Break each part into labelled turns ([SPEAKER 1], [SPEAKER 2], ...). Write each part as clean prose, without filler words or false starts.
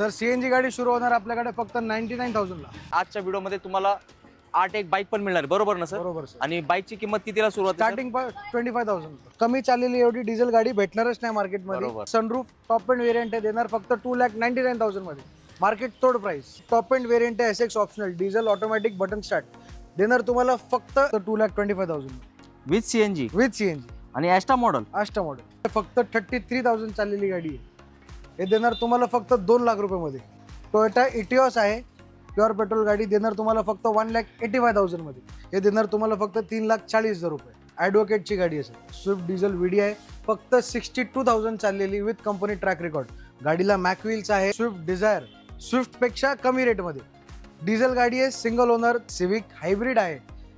[SPEAKER 1] Sir CNG गाडी सुरू होणार आपल्याकडे फक्त 99,000 ला.
[SPEAKER 2] आजच्या व्हिडिओमध्ये तुम्हाला 8 एक बाईक पण मिळणार आहे, बरोबर ना सर?
[SPEAKER 1] बरोबर सर.
[SPEAKER 2] आणि बाईकची किंमत कितीला सुरुवात आहे,
[SPEAKER 1] स्टार्टिंग 25,000. कमी चाललेली एवढी डिझेल गाडी भेटणारच नाही मार्केटमध्ये.
[SPEAKER 2] बरोबर.
[SPEAKER 1] सनरूफ टॉप एंड व्हेरियंट आहे, देणार फक्त 2,99,000 मध्ये. मार्केट तोड प्राइस. टॉप एंड व्हेरियंट आहे, SX optional, diesel automatic button start, देणार तुम्हाला फक्त 2,25,000
[SPEAKER 2] विथ सीएनजी
[SPEAKER 1] विथ सीएनजी
[SPEAKER 2] आणि ॲस्टा मॉडेल.
[SPEAKER 1] आस्टा मॉडेल. फक्त 33,000 चाललेली गाडी आहे, हे देणार तुम्हाला फक्त 2 लाख रुपये मध्ये. टोयोटा इटिओस आहे, प्युअर पेट्रोल गाडी, देणार तुम्हाला फक्त 1,85,000 मध्ये. हे देणार तुम्हाला फक्त 3,40,000 रुपये. ॲडव्होकेटची गाडी आहे सर. स्विफ्ट डिझेल व्हीडी आहे, फक्त 62,000 चाललेली विथ कंपनी ट्रॅक रेकॉर्ड. गाडीला मॅकव्हील्स आहे. स्विफ्ट डिझायर स्विफ्ट पेक्षा कमी रेटमध्ये डिझेल गाडी आहे, सिंगल ओनर. सिविक हायब्रिड आहे,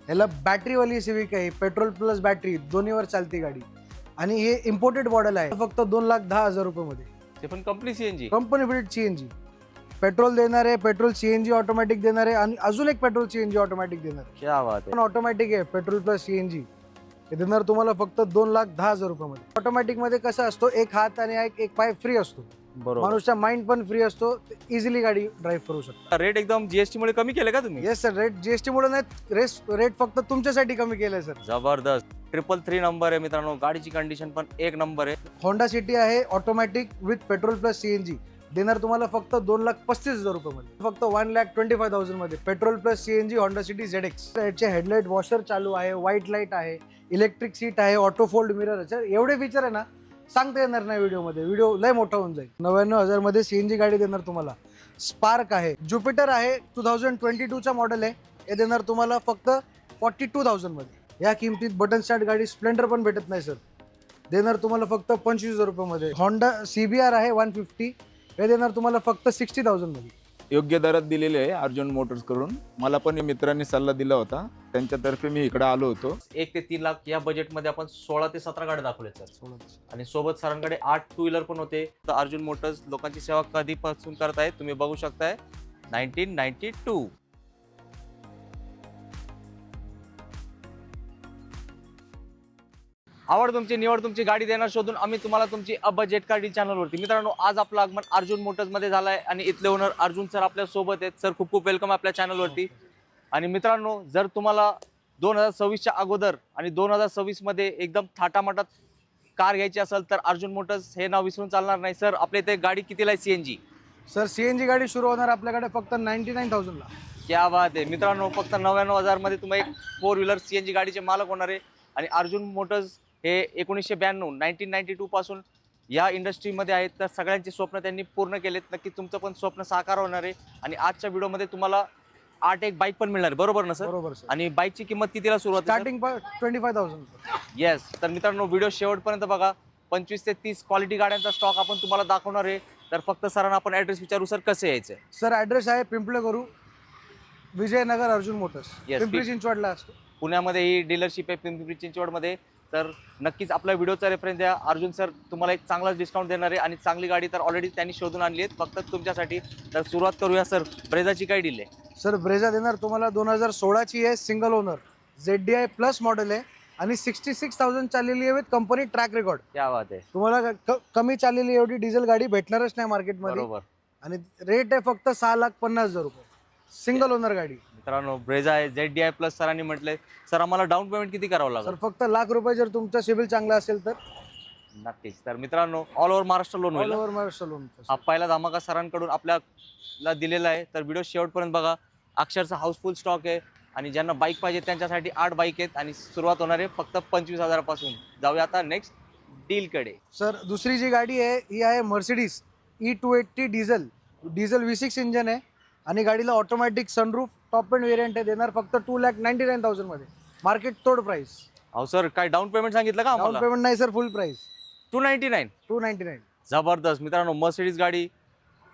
[SPEAKER 1] याला बॅटरीवाली सिविक आहे, पेट्रोल प्लस बॅटरी दोन्हीवर चालते गाडी. आणि हे इम्पोर्टेड मॉडेल आहे, फक्त 2,10,000 रुपये मध्ये.
[SPEAKER 2] ते पण company CNG.
[SPEAKER 1] Company fitted CNG. Petrol देणार आहे, पेट्रोल सीएनजी ऑटोमॅटिक देणार आहे, आणि अजून एक पेट्रोल सीएनजी ऑटोमॅटिक देणार आहे.
[SPEAKER 2] क्या बात आहे.
[SPEAKER 1] पण ऑटोमॅटिक आहे, पेट्रोल प्लस सीएनजी. हे देणार तुम्हाला फक्त 2,10,000 रुपये मध्ये. ऑटोमॅटिक मध्ये कसं असतो, एक हात आणि एक पाय फ्री असतो,
[SPEAKER 2] बरोबर.
[SPEAKER 1] माणूसचा माइंड पण फ्री असतो, इझिली गाडी ड्राईव्ह करू शकतो.
[SPEAKER 2] रेट एकदम जीएसटी मुळे कमी केले का तुम्ही?
[SPEAKER 1] येस सर, रेट जीएसटी मुळे नाही, रेट फक्त तुमच्यासाठी कमी केलंय सर.
[SPEAKER 2] जबरदस्त. 333 नंबर आहे मित्रांनो. गाडीची कंडिशन पण एक नंबर आहे.
[SPEAKER 1] होंडा सिटी आहे, automatic with petrol plus CNG, देणार तुम्हाला फक्त 2,35,000 रुपये मध्ये. फक्त 1,25,000 मध्ये. Petrol plus CNG Honda City ZX. याचे हेडलाइट वॉशर चालू आहे, व्हाईट लाईट आहे, इलेक्ट्रिक सीट आहे, ऑटो फोल्ड मिरर आहे. एवढे फीचर आहे ना, सांगता येणार नाही व्हिडिओमध्ये. व्हिडिओ लय मोठा होऊन जाईल. 99,000 मध्ये सीएनजी गाडी देणार तुम्हाला. स्पार्क आहे, ज्युपिटर आहे, 2022 चा मॉडेल आहे, हे देणार तुम्हाला फक्त 42,000 मध्ये. या किमतीत बटन स्टार्ट गाडी स्प्लेंडर पण भेटत नाही सर, देणार तुम्हाला फक्त 25,000 रुपये मध्ये. होंडा CBR आहे 150, हे देणार तुम्हाला फक्त 60,000 मध्ये.
[SPEAKER 3] योग्य दरात दिलेले आहे अर्जुन मोटर्स कडून. मला पण मित्रांनी सल्ला दिला होता, त्यांच्यातर्फे मी इकडे आलो होतो.
[SPEAKER 2] 1 ते 3 लाख या बजेटमध्ये आपण 16 ते 17 गाड्या दाखवले सर. आणि सोबत सरांकडे 8 टू व्हीलर पण होते. तर अर्जुन मोटर्स लोकांची सेवा कधीपासून करत आहे तुम्ही बघू शकताय. 1992. आवड तुमची, निवड तुमची, गाडी देणार शोधून आम्ही तुम्हाला तुमची बजेट गाडी चॅनलवरती. मित्रांनो, आज आपलं आगमन अर्जुन मोटर्स मध्ये झालंय आणि इथले ओनर अर्जुन सर आपल्या सोबत आहेत. सर खूप खूप वेलकम आपल्या चॅनलवरती. आणि मित्रांनो, जर तुम्हाला 2026च्या अगोदर आणि 2026 मध्ये एकदम थाटामाटात कार घ्यायची असेल तर अर्जुन मोटर्स हे नाव विसरून चालणार नाही. सर आपल्या इथे गाडी कितीला आहे सीएनजी?
[SPEAKER 1] सर सीएनजी गाडी सुरू होणार आपल्याकडे फक्त 99,000 ला.
[SPEAKER 2] क्या बात आहे मित्रांनो, फक्त 99,000 मध्ये तुम्ही एक 4 व्हीलर सीएनजी गाडीचे मालक होणार आहे. आणि अर्जुन मोटर्स हे 1992 पासून या इंडस्ट्रीमध्ये आहेत. तर सगळ्यांचे स्वप्न त्यांनी पूर्ण केलेत. नक्की तुमचं पण स्वप्न साकार होणार आहे. आणि आजच्या व्हिडिओमध्ये तुम्हाला 8 एक बाईक पण मिळणार आहे, बरोबर ना सर?
[SPEAKER 1] बरोबर सर.
[SPEAKER 2] आणि बाईकची किंमत कितीला सुरुवात आहे?
[SPEAKER 1] स्टार्टिंग 25,000.
[SPEAKER 2] येस. तर मित्रांनो, व्हिडिओ शेवटपर्यंत बघा. 25 ते 30 क्वालिटी गाड्यांचा स्टॉक आपण तुम्हाला दाखवणार आहे. तर फक्त सरांना आपण ॲड्रेस विचारू, सर कसं यायचं?
[SPEAKER 1] सर ॲड्रेस आहे पिंपळेगुरू, विजयनगर, अर्जुन मोटर्स.
[SPEAKER 2] Yes,
[SPEAKER 1] पिंपरी चिंचवडला असतो.
[SPEAKER 2] पुण्यामध्ये ही डीलरशिप आहे पिंपरी चिंचवडमध्ये. तर नक्कीच आपल्या व्हिडिओचा रेफरन्स द्या. अर्जुन सर तुम्हाला एक चांगला डिस्काउंट देणार आहे. आणि चांगली गाडी तर ऑलरेडी त्यांनी शोधून आणली आहे फक्त तुमच्यासाठी. तर सुरुवात करूया सर. ब्रेझाची काय डील आहे?
[SPEAKER 1] सर ब्रेझा देणार तुम्हाला 2016ची आहे, single owner, ZDI plus model आहे, आणि 66,000 चाललेली आहे विथ कंपनी ट्रॅक रेकॉर्ड.
[SPEAKER 2] क्या बात आहे.
[SPEAKER 1] तुम्हाला कमी चाललेली एवढी डिझेल गाडी भेटणारच नाही मार्केटमध्ये.
[SPEAKER 2] बरोबर.
[SPEAKER 1] आणि रेट आहे फक्त 6,50,000 रुपये. सिंगल ओनर गाडी.
[SPEAKER 2] मित्रांनो, ब्रेझा आहे, ZDI प्लस सरांनी म्हटलंय. सर आम्हाला डाऊन पेमेंट किती करावं
[SPEAKER 1] सर
[SPEAKER 2] लागेल?
[SPEAKER 1] फक्त ₹1,00,000 जर तुमचा सिबिल चांगला असेल तर.
[SPEAKER 2] नक्कीच. तर मित्रांनो, all over Maharashtra loan
[SPEAKER 1] all
[SPEAKER 2] होईल.
[SPEAKER 1] Over Maharashtra loan.
[SPEAKER 2] हा पहिला धमाका सरांकडून आपल्याला दिलेला आहे. तर व्हिडिओ शेवटपर्यंत बघा. अक्षरशः हाऊसफुल स्टॉक आहे. आणि ज्यांना बाईक पाहिजे त्यांच्यासाठी 8 बाईक आहेत. आणि सुरुवात होणार आहे फक्त 25,000 पासून. जाऊया आता नेक्स्ट डीलकडे.
[SPEAKER 1] सर दुसरी जी गाडी आहे ही आहे Mercedes E280 diesel V6 engine आहे, आणि गाडीला automatic sunroof top end variant आहे, देणार फक्त 2,99,000 मध्ये. मार्केट तोड प्राइस.
[SPEAKER 2] अहो सर, काय डाऊन पेमेंट सांगितलं का
[SPEAKER 1] डाऊन
[SPEAKER 2] आम्हाला?
[SPEAKER 1] पेमेंट नाही सर, फुल प्राइस
[SPEAKER 2] 299.
[SPEAKER 1] 299.
[SPEAKER 2] जबरदस्त. मित्रांनो, मर्सिडीज गाडी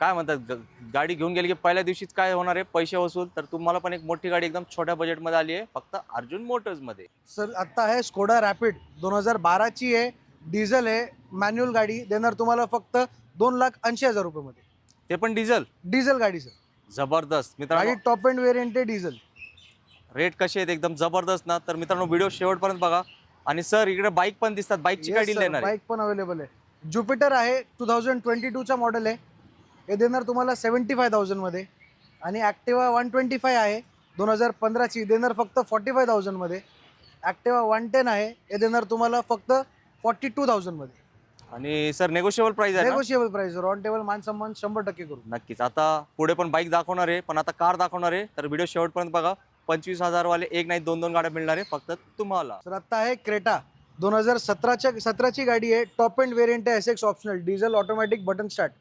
[SPEAKER 2] काय म्हणतात, गाडी घेऊन गेली की पहिल्या दिवशीच काय होणार आहे, पैसे वसूल. तर तुम्हाला पण एक मोठी गाडी एकदम छोट्या बजेटमध्ये आली आहे फक्त अर्जुन मोटर्समध्ये.
[SPEAKER 1] सर आता आहे स्कोडा रॅपिड, 2012ची आहे, डिझेल आहे, मॅन्युअल गाडी, देणार तुम्हाला फक्त 2,80,000 रुपये मध्ये.
[SPEAKER 2] ते पण डिझेल.
[SPEAKER 1] डिझेल गाडी सर.
[SPEAKER 2] जबरदस्त.
[SPEAKER 1] गाडी
[SPEAKER 2] मित्रांनो,
[SPEAKER 1] टॉप एंड व्हेरियंट आहे, डिझेल.
[SPEAKER 2] रेट कसे आहेत एकदम जबरदस्त ना. तर मित्रांनो, व्हिडिओ शेवटपर्यंत बघा. आणि सर इकडे बाईक पण दिसतात. बाईकची काय डील देणार आहे?
[SPEAKER 1] बाईक पण अवेलेबल आहे. ज्युपिटर आहे, 2022 चा मॉडेल आहे, हे देणार तुम्हाला 75,000मध्ये. आणि ॲक्टिवा 125 आहे 2015ची, देणार फक्त 45,000मध्ये. ॲक्टिवा 110 आहे, हे देणार तुम्हाला फक्त 42,000मध्ये.
[SPEAKER 2] आणि सर नेगोशिएबल प्राइस आहे ना?
[SPEAKER 1] नेगोशिएबल प्राइस, ऑन टेबल मान सन्मान 100% करू.
[SPEAKER 2] नक्कीच. आता पुढे पण बाईक दाखवणार आहे, पण आता कार दाखवणार आहे, तर व्हिडिओ शेवटपर्यंत बघा. 25,000 वाले एक नाही दोन गाड्या मिळणार आहे फक्त तुम्हाला.
[SPEAKER 1] सर आत्ता आहे क्रेटा 2017ची गाडी आहे. टॉप एंड व्हेरियंट आहे, SX optional, diesel automatic button start.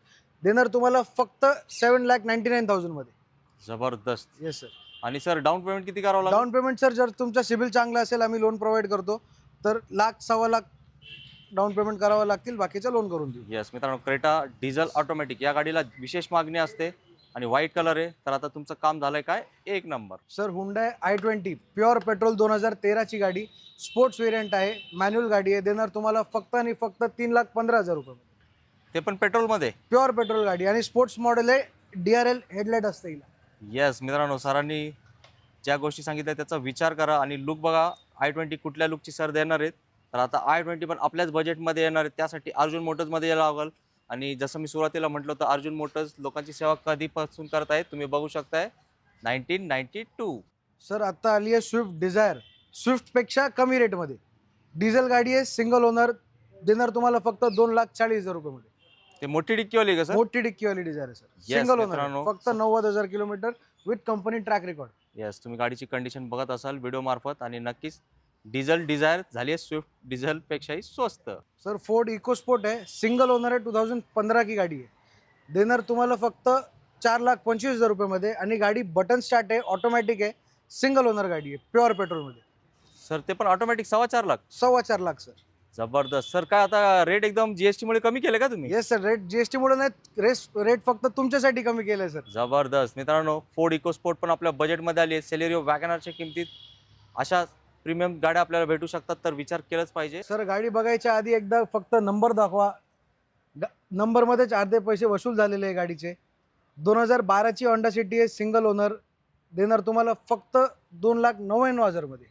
[SPEAKER 1] देणार तुम्हाला फक्त 7,99,000मध्ये.
[SPEAKER 2] जबरदस्त.
[SPEAKER 1] Yes sir.
[SPEAKER 2] आणि सर डाऊन पेमेंट किती करावं लागेल?
[SPEAKER 1] डाऊन पेमेंट सर जर तुमचा सिबिल चांगला असेल, आम्ही लोन प्रोव्हाइड करतो, तर 1,00,000-1,25,000 डाऊन पेमेंट करावं लागतील, बाकीचं लोन करून देऊ.
[SPEAKER 2] येस मित्रांनो, क्रेटा डिझेल ऑटोमॅटिक या गाडीला विशेष मागणी असते आणि व्हाईट कलर आहे, तर आता तुमचं काम झालंय काय एक number.
[SPEAKER 1] Sir Hyundai i20 pure petrol 2013ची गाडी, स्पोर्ट्स व्हेरियंट आहे, मॅन्युअल गाडी आहे. देणार तुम्हाला फक्त आणि फक्त 3,15,000 रुपये.
[SPEAKER 2] ते पण पेट्रोलमध्ये.
[SPEAKER 1] प्युअर पेट्रोल गाडी आणि स्पोर्ट्स मॉडेल आहे, DRL हेडलाईट असते हिला.
[SPEAKER 2] येस मित्रांनो, सरांनी ज्या गोष्टी सांगितल्या त्याचा विचार करा आणि लुक बघा. i20 कुठल्या लुकची सर देणार आहेत, तर आता i20 पण आपल्याच बजेटमध्ये येणार आहेत. त्यासाठी अर्जुन मोटर्समध्ये यायला लागेल. आणि जसं मी सुरुवातीला म्हटलं होतं, अर्जुन मोटर्स लोकांची सेवा कधीपासून करत आहेत तुम्ही बघू शकताय, 1992.
[SPEAKER 1] सर आता आली आहे स्विफ्ट डिझायर, स्विफ्टपेक्षा कमी रेटमध्ये. डिझेल गाडी आहे, सिंगल ओनर, देणार तुम्हाला फक्त 2,40,000 रुपयामध्ये.
[SPEAKER 2] ते मोठी डिक्कीवाली का सर?
[SPEAKER 1] मोठी डिक्कीवाली डिझायर आहे सर,
[SPEAKER 2] Yes,
[SPEAKER 1] सिंगल ओनर,
[SPEAKER 2] मित्रांनो.
[SPEAKER 1] फक्त 90,000 kilometre with company track record.
[SPEAKER 2] Yes, तुम्ही गाडीची कंडिशन बघत असाल व्हिडिओ मार्फत, आणि नक्कीच डिझेल डिझायर झाली आहे स्विफ्ट डिझेलपेक्षाही स्वस्त.
[SPEAKER 1] सर फोर्ड इकोस्पोर्ट आहे, सिंगल ओनर आहे, 2015 की गाडी आहे. देणार तुम्हाला फक्त 4,25,000 रुपयामध्ये. आणि गाडी बटन स्टार्ट आहे, ऑटोमॅटिक आहे, सिंगल ओनर गाडी आहे, प्युअर पेट्रोलमध्ये.
[SPEAKER 2] सर ते पण ऑटोमॅटिक 4.25 लाख.
[SPEAKER 1] 4.25 लाख सर.
[SPEAKER 2] जबरदस्त. सर काय आता रेट एकदम जीएसटी मुळे कमी केले का तुम्ही?
[SPEAKER 1] येस सर, रेट GST मुळे नाही, रेट फक्त तुमच्यासाठी कमी केलं सर.
[SPEAKER 2] जबरदस्त. मित्रांनो, फोर्ड इकोस्पोर्ट पण आपल्या बजेटमध्ये आली आहे. सेलेरिओ वॅगनरच्या किमतीत अशा प्रीमियम गाड्या आपल्याला भेटू शकतात, तर विचार केलाच पाहिजे.
[SPEAKER 1] सर गाडी बघायच्या आधी एकदा फक्त नंबर दाखवा. नंबरमध्येच अर्धे पैसे वसूल झालेले आहे गाडीचे. 2012ची होंडा सिटी आहे, सिंगल ओनर, देणार तुम्हाला फक्त 2,99,000मध्ये.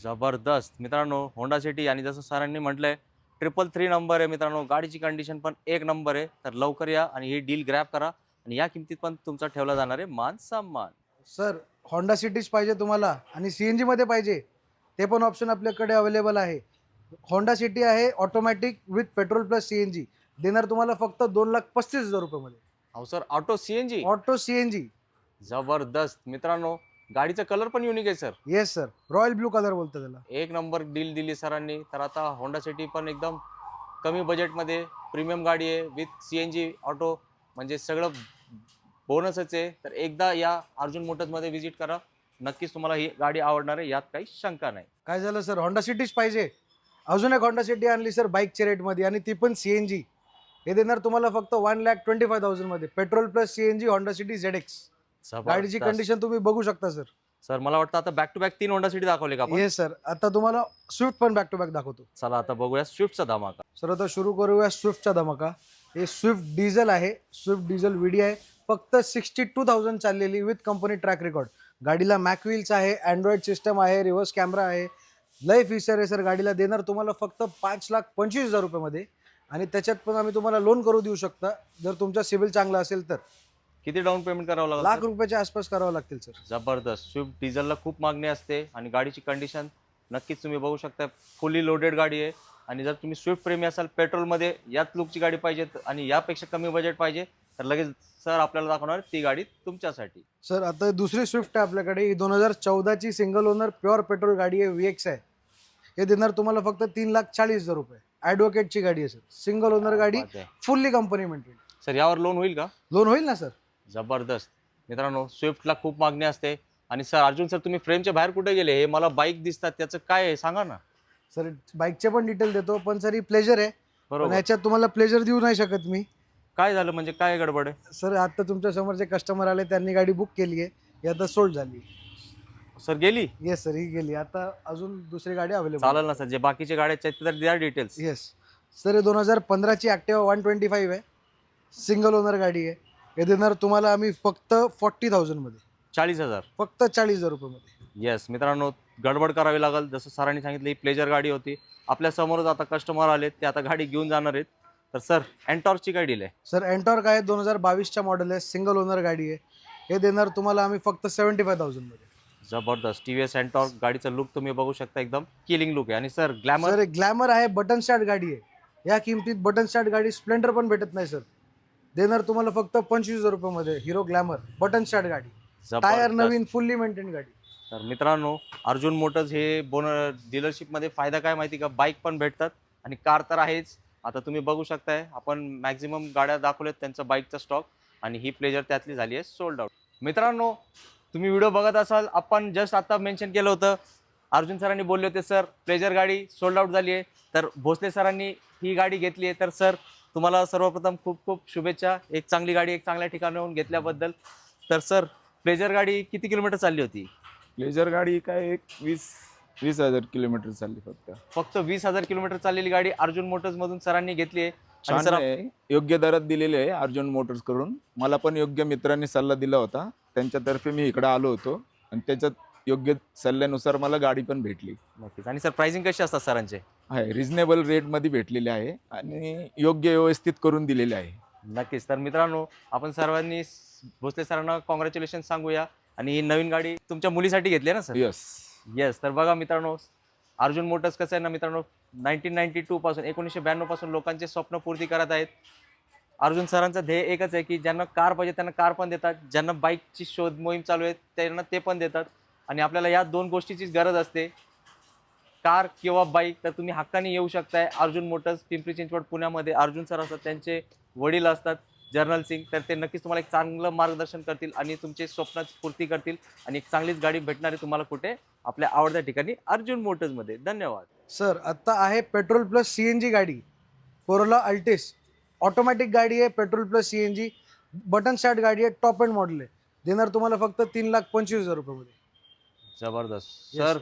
[SPEAKER 2] जबरदस्त. मित्रांनो, होंडा सिटी, आणि जसं सरांनी म्हटलंय 333 नंबर आहे. मित्रांनो, गाडीची कंडिशन पण एक नंबर आहे, तर लवकर या आणि ही डील ग्रॅब करा. आणि या किमतीत पण तुमचा ठेवला जाणार आहे मान सन्मान.
[SPEAKER 1] सर होंडा सिटीज पाहिजे तुम्हाला आणि CNG मध्ये पाहिजे, ते पण ऑप्शन आपल्याकडे अवेलेबल आहे. होंडा सिटी आहे automatic with petrol plus CNG, देणार तुम्हाला फक्त 2,35,000 रुपयामध्ये.
[SPEAKER 2] हो sir, auto CNG.
[SPEAKER 1] Auto CNG.
[SPEAKER 2] जबरदस्त. मित्रांनो, गाडीचा कलर पण युनिक आहे sir.
[SPEAKER 1] Yes sir, royal blue colour बोलतो त्याला.
[SPEAKER 2] एक नंबर डील दिली सरांनी. तर आता होंडा सिटी पण एकदम कमी बजेटमध्ये प्रीमियम गाडी आहे विथ CNG ऑटो, म्हणजे सगळं बोनसच आहे. तर एकदा या अर्जुन मोटर्समध्ये व्हिजिट करा, नक्कीच तुम्हाला ही गाडी आवडणार आहे, यात काही शंका नाही.
[SPEAKER 1] काय झालं सर, होंडा सिटीज पाहिजे. अजून एक होंडा सिटी आणली सर बाईकच्या रेटमध्ये, आणि ती पण CNG. हे देणार तुम्हाला फक्त 1,25,000 मध्ये, petrol plus CNG Honda City ZX. गाडीची कंडिशन तुम्ही बघू शकता सर.
[SPEAKER 2] सर मला वाटतं आता back to back 3 Honda City दाखवले का आपण?
[SPEAKER 1] येस सर, आता तुम्हाला स्विफ्ट पण बॅक टू बॅक दाखवतो.
[SPEAKER 2] चला आता बघूया स्विफ्टचा धमाका.
[SPEAKER 1] सर आता सुरू करूया स्विफ्टचा धमाका. हे स्विफ्ट डिझेल आहे, स्विफ्ट डिझेल VD आहे, फक्त 62,000 चाललेली विथ कंपनी ट्रॅक रेकॉर्ड. गाडीला मॅकव्हील्स आहे, अँड्रॉइड सिस्टम आहे, रिव्हर्स कॅमेरा आहे, लय फीचर आहे सर. गाडीला देणार तुम्हाला फक्त 5,25,000 रुपयामध्ये. आणि त्याच्यात पण आम्ही तुम्हाला लोन करू देऊ शकता, जर तुमचा सिबिल चांगला असेल तर.
[SPEAKER 2] किती डाऊन पेमेंट करावं लागेल?
[SPEAKER 1] लाख रुपयाच्या आसपास करावं लागतील सर.
[SPEAKER 2] जबरदस्त. स्विफ्ट डिझेलला खूप मागणी असते आणि गाडीची कंडिशन नक्कीच तुम्ही बघू शकता, फुली लोडेड गाडी आहे. आणि जर तुम्ही स्विफ्ट प्रेमी असाल, पेट्रोलमध्ये याच लुकची गाडी पाहिजे आणि यापेक्षा कमी बजेट पाहिजे, तर लगेच सर आपल्याला दाखवणार ती गाडी तुमच्यासाठी.
[SPEAKER 1] सर आता दुसरी स्विफ्ट आहे आपल्याकडे, ही 2014ची सिंगल ओनर प्युअर पेट्रोल गाडी आहे, VX आहे. हे देणार तुम्हाला फक्त 3,40,000 रुपये. ॲडव्होकेटची गाडी आहे सर, सिंगल ओनर गाडी, फुल्ली कंपनी मेंटेन.
[SPEAKER 2] सर यावर लोन होईल का?
[SPEAKER 1] लोन होईल ना सर.
[SPEAKER 2] जबरदस्त. मित्रांनो, स्विफ्टला खूप मागणी असते. आणि सर अर्जुन सर, तुम्ही फ्रेमच्या बाहेर कुठे गेले? हे मला बाईक दिसतात, त्याचं काय आहे सांगा ना.
[SPEAKER 1] सर बाईकचे पण डिटेल देतो, पण सर ही प्लेजर आहे, पण
[SPEAKER 2] बरोबर.
[SPEAKER 1] याच्यात तुम्हाला प्लेजर देऊ नाही शकत मी.
[SPEAKER 2] काय झालं म्हणजे, काय गडबड आहे?
[SPEAKER 1] सर आता तुमच्या समोर जे कस्टमर आले त्यांनी गाडी बुक केली आहे, ही आता सोल्ड झाली.
[SPEAKER 2] सर गेली?
[SPEAKER 1] येस सर, ही गेली. आता अजून दुसरी गाडी अवेलेबल.
[SPEAKER 2] चालेल ना सर, जे बाकीचे गाड्या आहेत तर द्या डिटेल्स.
[SPEAKER 1] येस सर, हे 2015ची ॲक्टिवा 125 आहे, सिंगल ओनर गाडी आहे. हे देणार तुम्हाला आम्ही फक्त 40,000 मध्ये,
[SPEAKER 2] 40,000.
[SPEAKER 1] फक्त 40,000 रुपयामध्ये.
[SPEAKER 2] येस मित्रांनो, गडबड करावी लागेल. जसं सरांनी सांगितलं, ही प्लेजर गाडी होती. आपल्या समोरच आता कस्टमर आले, ते आता गाडी घेऊन जाणार आहेत. तर सर एंटॉर्कची काय डील आहे?
[SPEAKER 1] सर एंटॉर्क आहे 2022च्या मॉडेल आहे, सिंगल ओनर गाडी आहे. हे देणार तुम्हाला आम्ही फक्त 75,000 मध्ये.
[SPEAKER 2] जबरदस्त टीव्हीएस एंटॉर्क गाडीचा लुक तुम्ही बघू शकता, एकदम किलिंग लुक आहे. आणि सर ग्लॅमर?
[SPEAKER 1] सर ग्लॅमर आहे, बटन स्टार्ट गाडी आहे. या किमतीत बटन स्टार्ट गाडी स्प्लेंडर पण भेटत नाही सर. देणार तुम्हाला फक्त 25,000 रुपयामध्ये हिरो ग्लॅमर बटन स्टार्ट गाडी. टायर नवीन, फुल्ली मेंटेन गाडी.
[SPEAKER 2] तर मित्रांनो, अर्जुन मोटर्स हे डीलरशिपमध्ये फायदा काय माहिती का, बाईक पण भेटतात आणि कार तर आहेच. आता तुम्ही बघू शकताय, आपण मॅक्झिमम गाड्या दाखवल्यात त्यांचा बाईकचा स्टॉक, आणि ही प्लेजर त्यातली झाली आहे सोल्ड आउट. मित्रांनो, तुम्ही व्हिडिओ बघत असाल, आपण जस्ट आता मेन्शन केलं होतं, अर्जुन सरांनी बोलले होते सर प्लेजर गाडी सोल्ड आउट झाली आहे. तर भोसले सरांनी ही गाडी घेतली आहे. तर सर तुम्हाला सर्वप्रथम खूप खूप शुभेच्छा, एक चांगली गाडी एक चांगल्या ठिकाणाहून घेतल्याबद्दल. तर सर प्लेजर गाडी किती किलोमीटर चालली होती?
[SPEAKER 3] प्लेजर गाडी काय एक 20,000 किलोमीटर चालली
[SPEAKER 2] फक्त 20,000 किलोमीटर चाललेली गाडी अर्जुन मोटर्स मधून सरांनी घेतली आहे. आणि
[SPEAKER 3] छान
[SPEAKER 2] सर
[SPEAKER 3] आहे, योग्य दरात दिलेली आहे अर्जुन मोटर्स कडून. मला पण योग्य मित्रांनी सल्ला दिला होता, त्यांच्यातर्फे मी इकडे आलो होतो आणि त्याच्यात योग्य सल्ल्यानुसार मला गाडी पण भेटली.
[SPEAKER 2] नक्कीच. आणि सर प्राइसिंग कशी असतात सरांचे?
[SPEAKER 3] आहे रिझनेबल रेटमध्ये भेटलेली आहे आणि योग्य व्यवस्थित करून दिलेले आहे.
[SPEAKER 2] नक्कीच. तर मित्रांनो, आपण सर्वांनी भोसले सरांना कॉंग्रॅच्युलेशन सांगूया. आणि ही नवीन गाडी तुमच्या मुलीसाठी घेतली आहे ना सर? येस. तर बघा मित्रांनो, अर्जुन मोटर्स कसं आहे ना मित्रांनो, 1992 पासून 1992 पासून लोकांचे स्वप्न पूर्ती करत आहेत. अर्जुन सरांचं ध्येय एकच आहे की ज्यांना कार पाहिजे त्यांना कार पण देतात, ज्यांना बाईकची शोध मोहीम चालू आहे त्यांना ते पण देतात. आणि आपल्याला या दोन गोष्टीचीच गरज असते, कार किंवा बाईक. तर तुम्ही हक्काने येऊ शकताय अर्जुन मोटर्स, पिंपरी चिंचवड पुण्यामध्ये. अर्जुन सर असतात, त्यांचे वडील असतात जर्नल सिंग. तर ते नक्कीच तुम्हाला एक चांगलं मार्गदर्शन करतील आणि तुमचे स्वप्नाची पूर्ती करतील. आणि एक चांगलीच गाडी भेटणार आहे तुम्हाला कुठे? आपल्या आवडत्या ठिकाणी अर्जुन मोटर्समध्ये. धन्यवाद.
[SPEAKER 1] सर आता आहे पेट्रोल प्लस CNG गाडी, कोरोला अल्टिस. ऑटोमॅटिक गाडी आहे, petrol plus CNG, button start गाडी आहे, टॉप एंड मॉडेल आहे. देणार तुम्हाला फक्त 3,25,000 रुपयामध्ये.
[SPEAKER 2] जबरदस्त. सर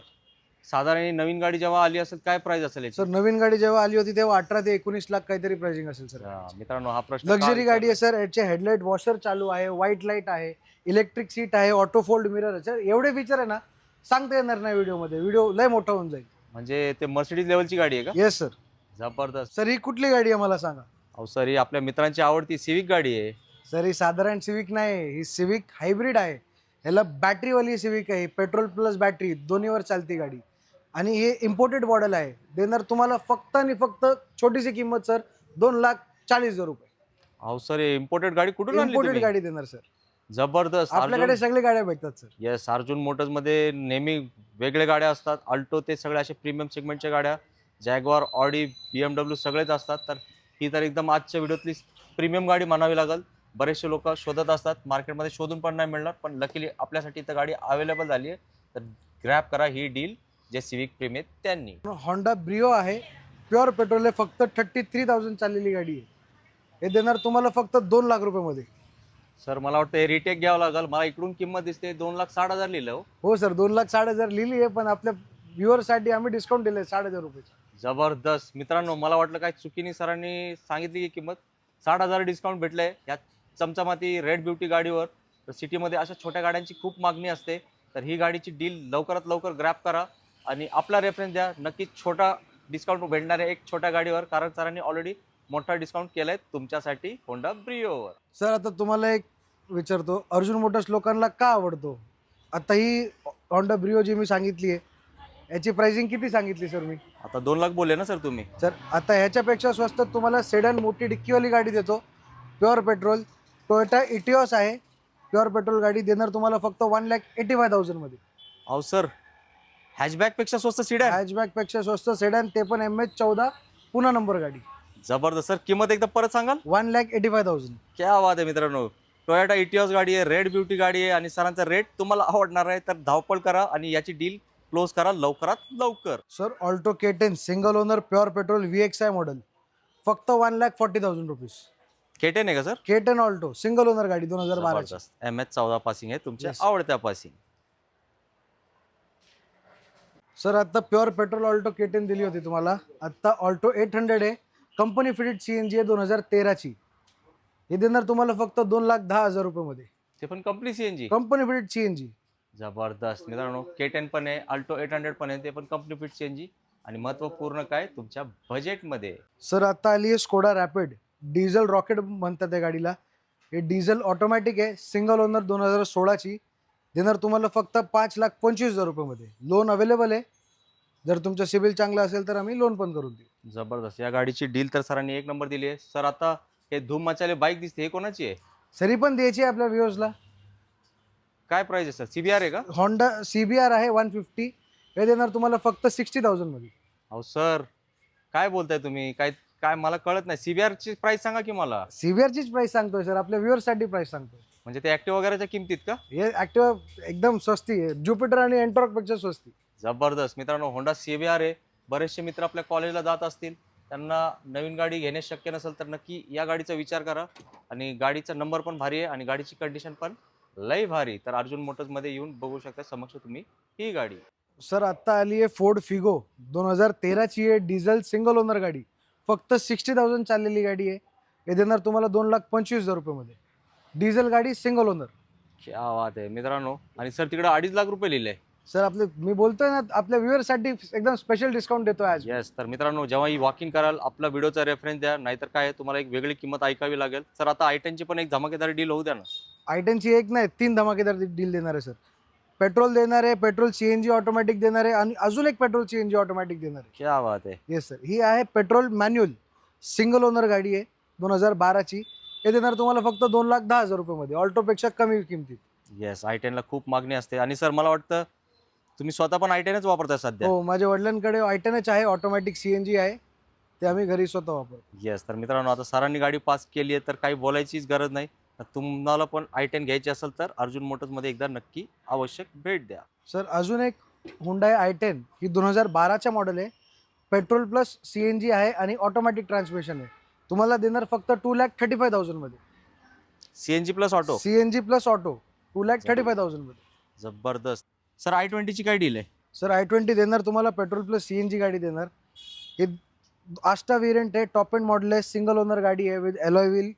[SPEAKER 2] साधारण नवीन गाडी जेव्हा आली असेल काय प्राइस असेल याची?
[SPEAKER 1] सर नवीन गाडी जेव्हा आली होती तेव्हा 18 ते 19 लाख काहीतरी प्राइसिंग असेल सर.
[SPEAKER 2] मित्रांनो, हा प्रश्न
[SPEAKER 1] लक्झरी गाडी आहे सर. याचे हेडलाईट वॉशर चालू आहे, व्हाईट लाईट आहे, इलेक्ट्रिक सीट आहे, ऑटो फोल्ड मिरर आहे. सर एवढे फीचर आहे ना, सांगता येणार नाही व्हिडिओमध्ये. व्हिडिओ लय मोठा होऊन जाईल.
[SPEAKER 2] म्हणजे ते मर्सिडीज लेवलची गाडी आहे का?
[SPEAKER 1] Yes sir.
[SPEAKER 2] जबरदस्त.
[SPEAKER 1] सर ही कुठली गाडी आहे मला सांगा?
[SPEAKER 2] अहो सर, ही आपल्या मित्रांची आवडती सिविक गाडी आहे.
[SPEAKER 1] सर ही साधारण सिविक नाही, ही सिविक हायब्रिड आहे. ह्याला बॅटरीवाली सिविक आहे, पेट्रोल प्लस बॅटरी दोन्हीवर चालती गाडी. आणि हे इम्पोर्टेड मॉडेल आहे. देणार तुम्हाला फक्त आणि फक्त छोटीशी किंमत सर 2,40,000 रुपये.
[SPEAKER 2] अहो सर, इम्पोर्टेड गाडी कुठून आणली
[SPEAKER 1] इम्पोर्टेड
[SPEAKER 2] तुम्ही?
[SPEAKER 1] गाडी देणार सर.
[SPEAKER 2] जबरदस्त.
[SPEAKER 1] आपल्याकडे सगळ्या गाड्या भेटतात सर.
[SPEAKER 2] येस, अर्जुन मोटर्स मध्ये नेहमी वेगळ्या गाड्या असतात. अल्टो ते सगळ्या अशा प्रीमियम सेगमेंटच्या गाड्या, जॅग्वार, ऑडी, BMW सगळेच असतात. तर ही तर एकदम आजच्या व्हिडिओतली प्रीमियम गाडी म्हणावी लागेल. बरेचसे लोक शोधत असतात, मार्केटमध्ये शोधून पण नाही मिळणार, पण लकीली आपल्यासाठी तर गाडी अवेलेबल झाली आहे. तर ग्रॅब करा ही डील, जे सिविक प्रेमी आहेत त्यांनी.
[SPEAKER 1] होंडा ब्रिओ आहे, प्युअर पेट्रोल आहे, फक्त 33,000 चाललेली गाडी आहे. हे देणार तुम्हाला फक्त 2 लाख रुपयामध्ये.
[SPEAKER 2] सर मला वाटतं हे रिटेक घ्यावं लागेल. मला इकडून किंमत दिसते 2,60,000 लिहिलं.
[SPEAKER 1] हो सर, 2,60,000 लिहिली आहे, पण आपल्या व्ह्युअरसाठी आम्ही डिस्काउंट दिले 6,500 रुपये.
[SPEAKER 2] जबरदस्त. मित्रांनो, मला वाटलं काय चुकीने सरांनी सांगितली की किंमत 60,000 डिस्काउंट भेटलंय या चमचमाती रेड ब्युटी गाडीवर. तर सिटीमध्ये अशा छोट्या गाड्यांची खूप मागणी असते. तर ही गाडीची डील लवकरात लवकर ग्रॅब करा आणि आपला रेफरन्स द्या. नक्कीच छोटा डिस्काउंट भेटणार आहे एक छोट्या गाडीवर, कारण सरांनी ऑलरेडी मोठा डिस्काउंट केलाय तुमच्यासाठी होंडा ब्रिओवर.
[SPEAKER 1] सर आता तुम्हाला एक विचारतो, अर्जुन मोटर्स लोकांना का आवडतो? आता ही होंडा ब्रिओ जी मी सांगितली आहे, याची प्राइसिंग किती सांगितली सर मी?
[SPEAKER 2] आता 2 लाख बोलले ना सर तुम्ही?
[SPEAKER 1] सर आता ह्याच्यापेक्षा स्वस्त तुम्हाला सेडन मोठी डिक्कीवाली गाडी देतो, प्युअर पेट्रोल. टोयोटा इटिओस आहे, प्युअर पेट्रोल गाडी. देणार तुम्हाला फक्त 1,85,000 मध्ये.
[SPEAKER 2] अहो सर, हॅचबॅक पेक्षा स्वस्त सीडॅन?
[SPEAKER 1] हॅचबॅक पेक्षा स्वस्त सेडन, ते पण MH14 पुन्हा नंबर गाडी.
[SPEAKER 2] जबरदस्त. सर किंमत एकदा परत सांगाल?
[SPEAKER 1] 1,85,000.
[SPEAKER 2] क्या बात आहे मित्रांनो. टोयोटा इटिओस गाडी आहे, रेड ब्युटी गाडी आहे आणि सरांचा रेट तुम्हाला आवडणार आहे. तर धावपळ करा आणि याची डील क्लोज करा लवकरात लवकर.
[SPEAKER 1] Sir Alto K10 single owner pure petrol VXI model, फक्त 1,40,000 रुपीज.
[SPEAKER 2] K10 आहे का sir?
[SPEAKER 1] K10 Alto single owner गाडी 2012.
[SPEAKER 2] MH14 पासिंग आहे, तुमच्या
[SPEAKER 1] Yes.
[SPEAKER 2] आवडत्या पासिंग.
[SPEAKER 1] सर आता प्युअर पेट्रोल ऑल्टो K10 दिली होती तुम्हाला. आता ऑल्टो 800 आहे, कंपनी फिटेड CNG आहे 2013 ची. हे देणार तुम्हाला फक्त 2,10,000 रुपयामध्ये.
[SPEAKER 2] ते पण company CNG?
[SPEAKER 1] Company fitted CNG.
[SPEAKER 2] जबरदस्त. मित्रांनो, K10 पण आहे, अल्टो 800 पण आहे, ते पण कंपनी फिट CNG. आणि महत्त्वपूर्ण काय तुमच्या बजेटमध्ये.
[SPEAKER 1] सर आता आली आहे स्कोडा रॅपिड, डिझेल रॉकेट म्हणतात या गाडीला. हे डिझेल ऑटोमॅटिक आहे, सिंगल ओनर 2016ची. देणार तुम्हाला फक्त 5,25,000 रुपयामध्ये. लोन अवेलेबल आहे. जर तुमचं सिबिल चांगलं असेल तर आम्ही लोन पण करून देऊ.
[SPEAKER 2] जबरदस्त. या गाडीची डील तर सरांनी एक नंबर दिली आहे. सर आता हे धूम मचाले बाईक दिसते, हे कोणाची आहे?
[SPEAKER 1] सरी पण द्यायची आहे आपल्या व्ह्यूअर्सला.
[SPEAKER 2] काय प्राइस आहे सर? CBR आहे का?
[SPEAKER 1] होंडा CBR आहे 150. हे देणार तुम्हाला फक्त 60,000 मध्ये.
[SPEAKER 2] अहो सर, काय बोलताय तुम्ही? काय काय मला कळत नाही. CBR ची प्राइस सांगा की मला.
[SPEAKER 1] CBRचीच प्राइस सांगतोय सर, आपल्या व्ह्यूअर्ससाठी प्राइस सांगतोय.
[SPEAKER 2] म्हणजे ते ऍक्टिव्हा वगैरेच्या किमतीत का?
[SPEAKER 1] हे ऍक्टिवा एकदम स्वस्ती आहे, ज्युपिटर आणि एंटॉर्क पेक्षा स्वस्ती.
[SPEAKER 2] जबरदस्त. मित्रांनो, होंडा CBR आहे. बरेचसे मित्र आपल्या कॉलेजला जात असतील, त्यांना नवीन गाडी घेणे शक्य नसेल तर नक्की या गाडीचा विचार करा. आणि गाडीचा नंबर पण भारी आहे आणि गाडीची कंडिशन पण लई भारी. तर अर्जुन मोटर्समध्ये येऊन बघू शकता समक्ष तुम्ही ही गाडी.
[SPEAKER 1] सर आत्ता आली आहे फोर्ड फिगो 2013ची आहे, डिझेल सिंगल ओनर गाडी. फक्त 60,000 चाललेली गाडी आहे. हे देणार तुम्हाला 2,25,000 रुपयामध्ये. डिझेल गाडी सिंगल ओनर.
[SPEAKER 2] क्या बात आहे मित्रांनो. आणि सर तिकडे 2.5 लाख रुपये लिहिले.
[SPEAKER 1] सर आपले मी बोलतोय ना, आपल्या व्ह्यूअरसाठी एकदम स्पेशल डिस्काउंट देतोय आज.
[SPEAKER 2] येस. तर मित्रांनो, जेव्हाही वॉकिंग कराल आपला व्हिडिओचा रेफरन्स द्या, नाहीतर काय आहे, तुम्हाला एक वेगळी किंमत ऐकावी लागेल. सर आता I10ची पण एक धमाकेदार डील होऊ द्या ना.
[SPEAKER 1] I10ची एक नाही 3 धमाकेदार डील देणार आहे सर. पेट्रोल देणार आहे, पेट्रोल CNG ऑटोमॅटिक देणार आहे आणि अजून एक पेट्रोल CNG ऑटोमॅटिक देणार आहे.
[SPEAKER 2] क्या बात आहे.
[SPEAKER 1] Yes sir. ही आहे पेट्रोल मॅन्युअल सिंगल ओनर गाडी आहे 2012ची. हे देणार तुम्हाला फक्त 2,10,000 रुपयामध्ये, ऑल्टोपेक्षा कमी किमतीत.
[SPEAKER 2] येस, I10ला खूप मागणी असते. आणि सर मला वाटतं तुम्ही स्वतः पण I10च वापरताय सध्या.
[SPEAKER 1] हो, माझ्या वडिलांकडे I10च आहे, ऑटोमॅटिक CNG आहे. ते आम्ही घरी स्वतः वापरतो.
[SPEAKER 2] येस. तर मित्रांनो, आता सरांनी गाडी पास केली आहे तर काही बोलायचीच गरज नाही. तर तुम्हाला पण I10 घ्यायची असेल तर अर्जुन मोटर्समध्ये एकदा नक्की आवश्यक भेट द्या.
[SPEAKER 1] सर अजून एक हुंडाई I10 ही 2012च्या मॉडेल आहे. पेट्रोल प्लस CNG आहे आणि ऑटोमॅटिक ट्रान्समिशन आहे. तुम्हाला देणार फक्त 2,35,000 मध्ये.
[SPEAKER 2] CNG plus auto.
[SPEAKER 1] CNG plus auto 2,35,000 मध्ये.
[SPEAKER 2] जबरदस्त. सर I20ची काय डील आहे?
[SPEAKER 1] सर I20 देणार तुम्हाला पेट्रोल प्लस CNG गाडी देणार. हे आस्टा व्हेरियंट आहे, टॉप एंड मॉडेल आहे, सिंगल ओनर गाडी आहे with alloy wheel,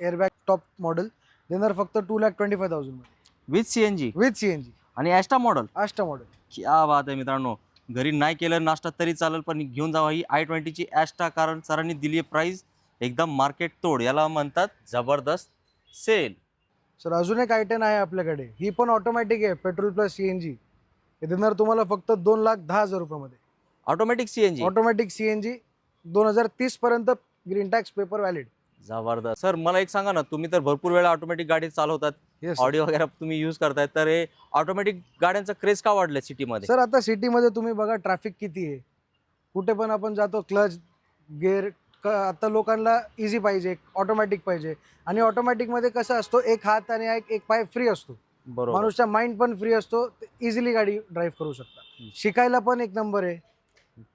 [SPEAKER 1] airbag, top model. देणार फक्त 2,25,000 मध्ये
[SPEAKER 2] विथ CNG
[SPEAKER 1] विथ CNG.
[SPEAKER 2] आणि ॲस्टा मॉडेल.
[SPEAKER 1] आस्टा मॉडेल.
[SPEAKER 2] क्या बात आहे मित्रांनो. घरी नाही केलं नाश्ता तरी चालेल, पण घेऊन जावा ही I20ची ॲस्टा. कारण सरांनी दिली आहे प्राईस एकदम मार्केट तोड. याला म्हणतात जबरदस्त सेल.
[SPEAKER 1] सर अजून एक I10 आहे आपल्याकडे. ही पण ऑटोमॅटिक आहे, पेट्रोल प्लस CNG. हे देणार तुम्हाला फक्त 2,10,000 रुपयामध्ये.
[SPEAKER 2] Automatic CNG.
[SPEAKER 1] ऑटोमॅटिक CNG 2030 पर्यंत ग्रीन टॅक्स पेपर व्हॅलिड.
[SPEAKER 2] जबरदस्त. सर मला एक सांगा ना, तुम्ही तर भरपूर वेळा ऑटोमॅटिक गाडी चालवतात,
[SPEAKER 1] येस
[SPEAKER 2] ऑडिओ वगैरे तुम्ही यूज करताय, तर हे ऑटोमॅटिक गाड्यांचा क्रेज का वाढलाय सिटीमध्ये?
[SPEAKER 1] सर आता सिटीमध्ये तुम्ही बघा ट्रॅफिक किती आहे. कुठे पण आपण जातो, क्लच गेअर आता लोकांना इझी पाहिजे, ऑटोमॅटिक पाहिजे. आणि ऑटोमॅटिकमध्ये कसं असतो, एक हात आणि एक पाय फ्री असतो.
[SPEAKER 2] बरोबर.
[SPEAKER 1] माणूसचा माइंड पण फ्री असतो, इझिली गाडी ड्राईव्ह करू शकता. शिकायला पण एक नंबर आहे.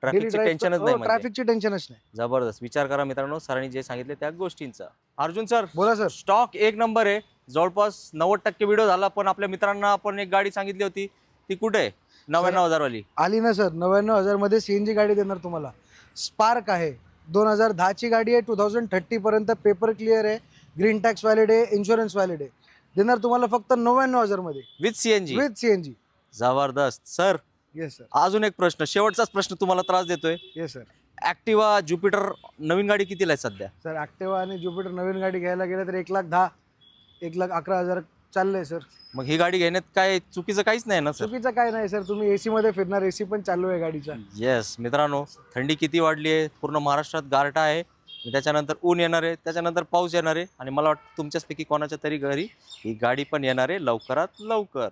[SPEAKER 2] ट्रॅफिकची टेन्शनच नाही म्हणजे.
[SPEAKER 1] ट्रॅफिकची टेन्शनच नाही.
[SPEAKER 2] जबरदस्त. विचार करा मित्रांनो, सरांनी जे सांगितले त्या गोष्टींचा. अर्जुन सर
[SPEAKER 1] बोला सर.
[SPEAKER 2] स्टॉक एक नंबर आहे. जवळपास 90% व्हिडिओ झाला, पण आपल्या मित्रांना आपण एक गाडी सांगितली होती, ती कुठे आहे? 99,000 वाली
[SPEAKER 1] आली ना सर. 99,000 मध्ये CNG गाडी देणार तुम्हाला. स्पार्क आहे, 2010ची गाडी आहे. 2030 पर्यंत पेपर क्लिअर आहे, ग्रीन टॅक्स व्हॅलिड आहे, इन्शुरन्स व्हॅलिड आहे. देणार तुम्हाला फक्त 99,000 मध्ये
[SPEAKER 2] विथ CNG.
[SPEAKER 1] With CNG.
[SPEAKER 2] जबरदस्त. Sir
[SPEAKER 1] yes sir.
[SPEAKER 2] अजून एक प्रश्न, शेवटचाच प्रश्न तुम्हाला त्रास देतोय.
[SPEAKER 1] Yes sir.
[SPEAKER 2] ऍक्टिवा ज्युपिटर नवीन गाडी कितीला आहे सध्या?
[SPEAKER 1] सर ऍक्टिवा आणि ज्युपिटर नवीन गाडी घ्यायला गेलं तर 1,10,000 1,11,000 चाललंय सर.
[SPEAKER 2] मग ही गाडी घेण्यात काय चुकीचं काहीच नाही ना सर?
[SPEAKER 1] चुकीचं काय नाही सर. तुम्ही AC मध्ये फिरणार, AC पण चालू आहे गाडीचा.
[SPEAKER 2] येस मित्रांनो, थंडी किती वाढली आहे, पूर्ण महाराष्ट्रात गारठा आहे, त्याच्यानंतर ऊन येणार आहे, त्याच्यानंतर पाऊस येणार आहे, आणि मला वाटतं तुमच्याचपैकी कोणाच्या तरी घरी ही गाडी पण येणार आहे लवकरात लवकर.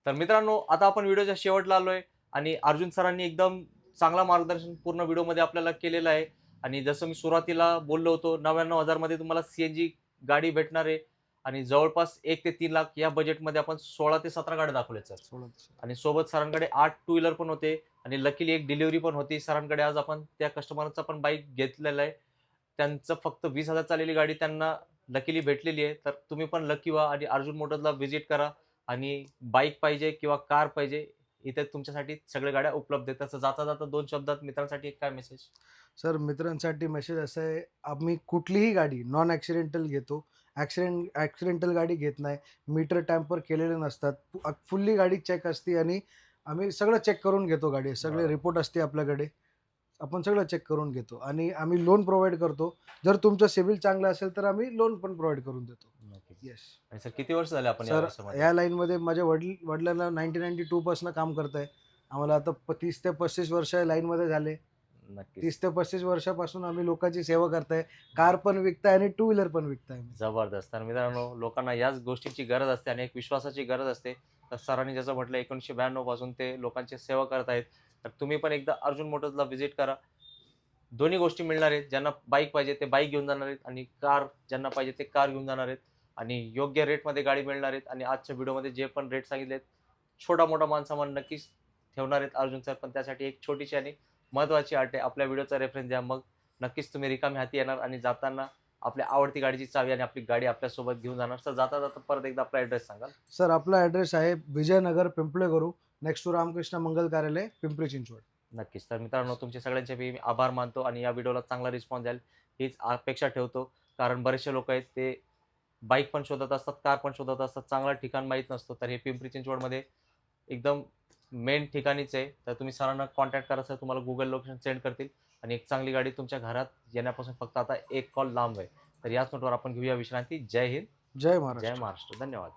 [SPEAKER 2] तर मित्रांनो, आता आपण व्हिडिओच्या शेवटला आलोय आणि अर्जुन सरांनी एकदम चांगला मार्गदर्शन पूर्ण व्हिडिओमध्ये आपल्याला केलेलं आहे. आणि जसं मी सुरुवातीला बोललो होतो, 99,000 मध्ये तुम्हाला CNG गाडी भेटणार आहे. आणि जवळपास 1 ते 3 लाख या बजेटमध्ये आपण 16 ते 17 गाड्या दाखवल्या सर. आणि सोबत सरांकडे 8 टू व्हीलर पण होते आणि लकीली एक डिलिव्हरी पण होती सरांकडे. आज आपण त्या कस्टमरचा पण बाईक घेतलेला आहे. त्यांचं फक्त 20,000 चाललेली गाडी त्यांना लकीली भेटलेली आहे. तर तुम्ही पण लकी व्हा आणि अर्जुन मोटर्सला व्हिजिट करा. आणि बाईक पाहिजे किंवा कार पाहिजे, इथे तुमच्यासाठी सगळ्या गाड्या उपलब्ध आहेत. तसं जाता जाता 2 शब्दात मित्रांसाठी एक काय मेसेज?
[SPEAKER 1] सर मित्रांसाठी मेसेज असा आहे, आम्ही कुठलीही गाडी नॉन ॲक्सिडेंटल घेतो. ॲक्सिडेंटल गाडी घेत नाही. मीटर टॅम्पर केलेले नसतात. फुल्ली गाडी चेक असते आणि आम्ही सगळं चेक करून घेतो गाडी. सगळे रिपोर्ट असते आपल्याकडे. आपण सगळं चेक करून घेतो आणि आम्ही लोन प्रोव्हाइड करतो. जर तुमचं सिबिल चांगलं असेल तर आम्ही लोन पण प्रोव्हाइड करून देतो. येस
[SPEAKER 2] आणि सर किती वर्ष झाले आपण या
[SPEAKER 1] सर,
[SPEAKER 2] व्यवसायामध्ये?
[SPEAKER 1] या लाईनमध्ये माझ्या वडिलांना 1992 पासून काम करताय. आम्हाला आता 30 ते 35 वर्ष लाईनमध्ये झाले.
[SPEAKER 2] नक्कीच.
[SPEAKER 1] 30 ते 35 वर्षापासून आम्ही लोकांची सेवा करताय. कार पण विकताय आणि टू व्हीलर पण विकताय.
[SPEAKER 2] जबरदस्त. तर मित्रांनो, लोकांना याच गोष्टीची गरज असते आणि एक विश्वासाची गरज असते. तर सरांनी जसं म्हटलं 1992 पासून ते लोकांची सेवा करत आहेत. तर तुम्ही पण एकदा अर्जुन मोटर्सला व्हिजिट करा. दोन्ही गोष्टी मिळणार आहेत. ज्यांना बाईक पाहिजे ते बाईक घेऊन जाणार आहेत आणि कार ज्यांना पाहिजे ते कार घेऊन जाणार आहेत आणि योग्य रेटमध्ये गाडी मिळणार आहेत. आणि आजच्या व्हिडिओमध्ये जे पण रेट सांगितलेत, छोटा मोठा मानसामान नक्कीच ठेवणार आहेत अर्जुन सर. पण त्यासाठी एक छोटीशी आणि महत्त्वाची अट आहे, आपल्या व्हिडिओचा रेफरन्स द्या. मग नक्कीच तुम्ही रिकामी हाती येणार आणि जाताना आपल्या आवडती गाडीची चावी आणि आपली गाडी आपल्यासोबत घेऊन जाणार. तर जाता जाता परत एकदा आपला ॲड्रेस सांगाल?
[SPEAKER 1] सर, आपला ॲड्रेस आहे विजयनगर पिंपळेगुरू, नेक्स्ट टू रामकृष्ण मंगल कार्यालय, पिंपरी चिंचवड.
[SPEAKER 2] नक्कीच. तर मित्रांनो, तुमचे सगळ्यांचे मी आभार मानतो आणि या व्हिडिओला चांगला रिस्पॉन्स द्याल हीच अपेक्षा ठेवतो. कारण बरेचसे लोक आहेत ते बाईक पण शोधत असतात, कार पण शोधत असतात, चांगला ठिकाण माहीत नसतो. तर हे पिंपरी चिंचवडमध्ये एकदम मेन ठिकाणीच आहे. तर तुम्ही सरांना कॉन्टॅक्ट करा, सर तुम्हाला गुगल लोकेशन सेंड करतील आणि एक चांगली गाडी तुमच्या घरात येण्यापासून फक्त आता एक कॉल लांब आहे. तर याच नोटवर आपण घेऊया विश्रांती. जय हिंद,
[SPEAKER 1] जय
[SPEAKER 2] जय
[SPEAKER 1] महाराष्ट्र.
[SPEAKER 2] महाराष्ट्र. धन्यवाद.